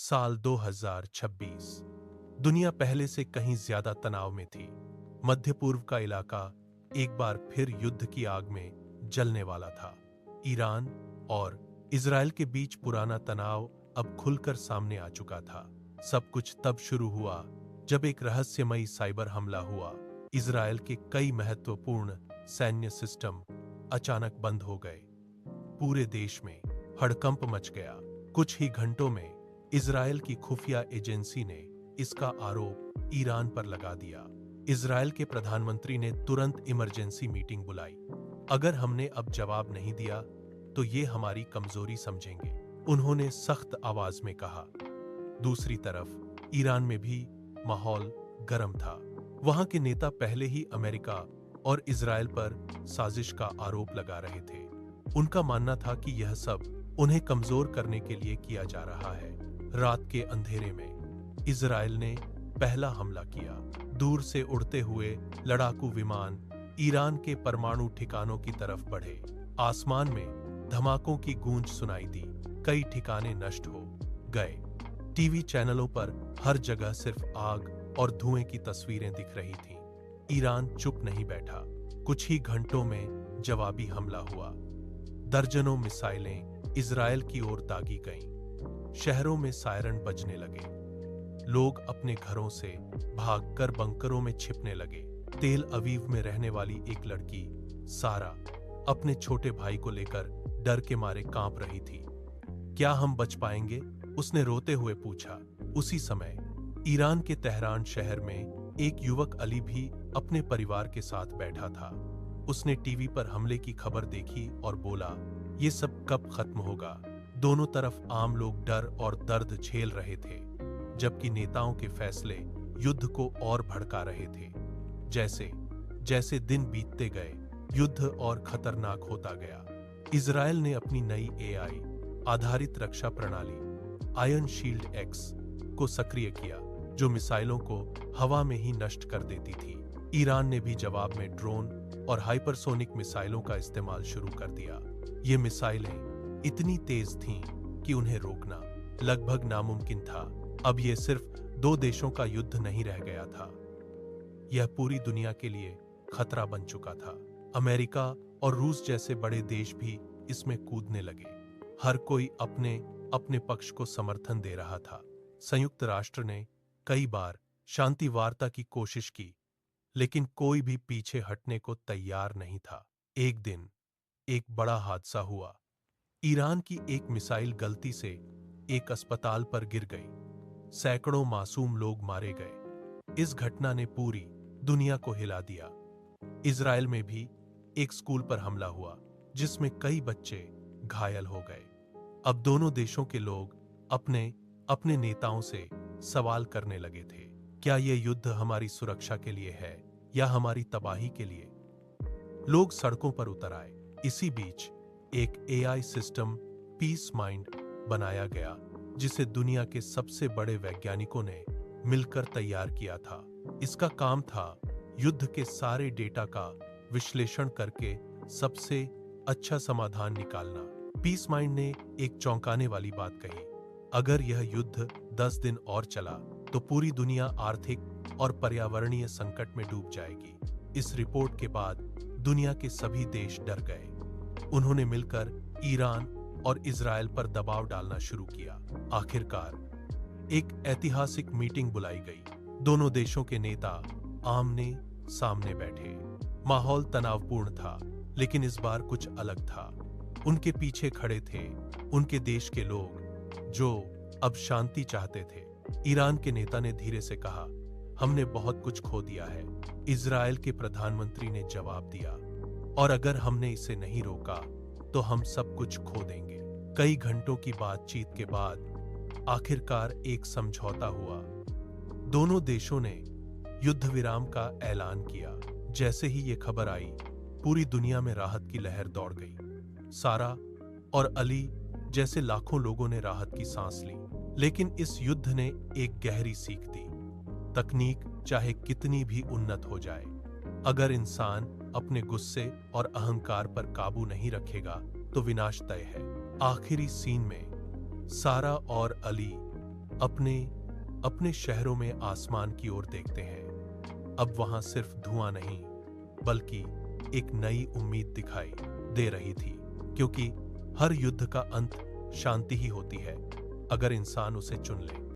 साल 2026। दुनिया पहले से कहीं ज्यादा तनाव में थी। मध्य पूर्व का इलाका एक बार फिर युद्ध की आग में जलने वाला था। ईरान और इजराइल के बीच पुराना तनाव अब खुलकर सामने आ चुका था। सब कुछ तब शुरू हुआ जब एक रहस्यमयी साइबर हमला हुआ। इजराइल के कई महत्वपूर्ण सैन्य सिस्टम अचानक बंद हो गए। पूरे देश में हड़कंप मच गया। कुछ ही घंटों में इजराइल की खुफिया एजेंसी ने इसका आरोप ईरान पर लगा दिया। इजराइल के प्रधानमंत्री ने तुरंत इमरजेंसी मीटिंग बुलाई। अगर हमने अब जवाब नहीं दिया तो ये हमारी कमजोरी समझेंगे, उन्होंने सख्त आवाज में कहा। दूसरी तरफ ईरान में भी माहौल गर्म था। वहां के नेता पहले ही अमेरिका और इजराइल पर साजिश का आरोप लगा रहे थे। उनका मानना था कि यह सब उन्हें कमजोर करने के लिए किया जा रहा है। रात के अंधेरे में इजराइल ने पहला हमला किया। दूर से उड़ते हुए लड़ाकू विमान ईरान के परमाणु ठिकानों की तरफ बढ़े। आसमान में धमाकों की गूंज सुनाई दी। कई ठिकाने नष्ट हो गए। टीवी चैनलों पर हर जगह सिर्फ आग और धुएं की तस्वीरें दिख रही थीं। ईरान चुप नहीं बैठा। कुछ ही घंटों में जवाबी हमला हुआ। दर्जनों मिसाइलें इजराइल की ओर दागी गईं। शहरों में सायरन बजने लगे। लोग अपने घरों से भागकर बंकरों में छिपने लगे। तेल अवीव में रहने वाली एक लड़की सारा अपने छोटे भाई को लेकर डर के मारे कांप रही थी। क्या हम बच पाएंगे? उसने रोते हुए पूछा। उसी समय ईरान के तेहरान शहर में एक युवक अली भी अपने परिवार के साथ बैठा था। उसने टीवी पर हमले की खबर देखी और बोला, ये सब कब खत्म होगा? दोनों तरफ आम लोग डर और दर्द झेल रहे थे, जबकि नेताओं के फैसले युद्ध को और भड़का रहे थे। जैसे जैसे दिन बीतते गए, युद्ध और खतरनाक होता गया। इजराइल ने अपनी नई एआई आधारित रक्षा प्रणाली आयरन शील्ड एक्स को सक्रिय किया, जो मिसाइलों को हवा में ही नष्ट कर देती थी। ईरान ने भी जवाब में ड्रोन और हाइपरसोनिक मिसाइलों का इस्तेमाल शुरू कर दिया। ये मिसाइलें इतनी तेज थीं कि उन्हें रोकना लगभग नामुमकिन था। अब ये सिर्फ दो देशों का युद्ध नहीं रह गया था, यह पूरी दुनिया के लिए खतरा बन चुका था। अमेरिका और रूस जैसे बड़े देश भी इसमें कूदने लगे। हर कोई अपने अपने पक्ष को समर्थन दे रहा था। संयुक्त राष्ट्र ने कई बार शांति वार्ता की कोशिश की, लेकिन कोई भी पीछे हटने को तैयार नहीं था। एक दिन एक बड़ा हादसा हुआ। ईरान की एक मिसाइल गलती से एक अस्पताल पर गिर गई। सैकड़ों मासूम लोग मारे गए। इस घटना ने पूरी दुनिया को हिला दिया। इजराइल में भी एक स्कूल पर हमला हुआ, जिसमें कई बच्चे घायल हो गए। अब दोनों देशों के लोग अपने अपने नेताओं से सवाल करने लगे थे, क्या यह युद्ध हमारी सुरक्षा के लिए है या हमारी तबाही के लिए? लोग सड़कों पर उतर आए। इसी बीच एक एआई सिस्टम पीस माइंड बनाया गया, जिसे दुनिया के सबसे बड़े वैज्ञानिकों ने मिलकर तैयार किया था। इसका काम था युद्ध के सारे डेटा का विश्लेषण करके सबसे अच्छा समाधान निकालना। पीस माइंड ने एक चौंकाने वाली बात कही, अगर यह युद्ध 10 दिन और चला तो पूरी दुनिया आर्थिक और पर्यावरणीय संकट में डूब जाएगी। इस रिपोर्ट के बाद दुनिया के सभी देश डर गए। उन्होंने मिलकर ईरान और इजराइल पर दबाव डालना शुरू किया। आखिरकार एक ऐतिहासिक मीटिंग बुलाई गई। दोनों देशों के नेता आमने सामने बैठे। माहौल तनावपूर्ण था, लेकिन इस बार कुछ अलग था। उनके पीछे खड़े थे उनके देश के लोग, जो अब शांति चाहते थे। ईरान के नेता ने धीरे से कहा, हमने बहुत कुछ खो दिया है। इजराइल के प्रधानमंत्री ने जवाब दिया, और अगर हमने इसे नहीं रोका तो हम सब कुछ खो देंगे। कई घंटों की बातचीत के बाद आखिरकार एक समझौता हुआ। दोनों देशों ने युद्ध विराम का ऐलान किया। जैसे ही ये खबर आई, पूरी दुनिया में राहत की लहर दौड़ गई। सारा और अली जैसे लाखों लोगों ने राहत की सांस ली। लेकिन इस युद्ध ने एक गहरी सीख दी। तकनीक चाहे कितनी भी उन्नत हो जाए, अगर इंसान अपने गुस्से और अहंकार पर काबू नहीं रखेगा तो विनाश तय है। आखिरी सीन में सारा और अली अपने अपने शहरों में आसमान की ओर देखते हैं। अब वहां सिर्फ धुआं नहीं, बल्कि एक नई उम्मीद दिखाई दे रही थी, क्योंकि हर युद्ध का अंत शांति ही होती है, अगर इंसान उसे चुन ले।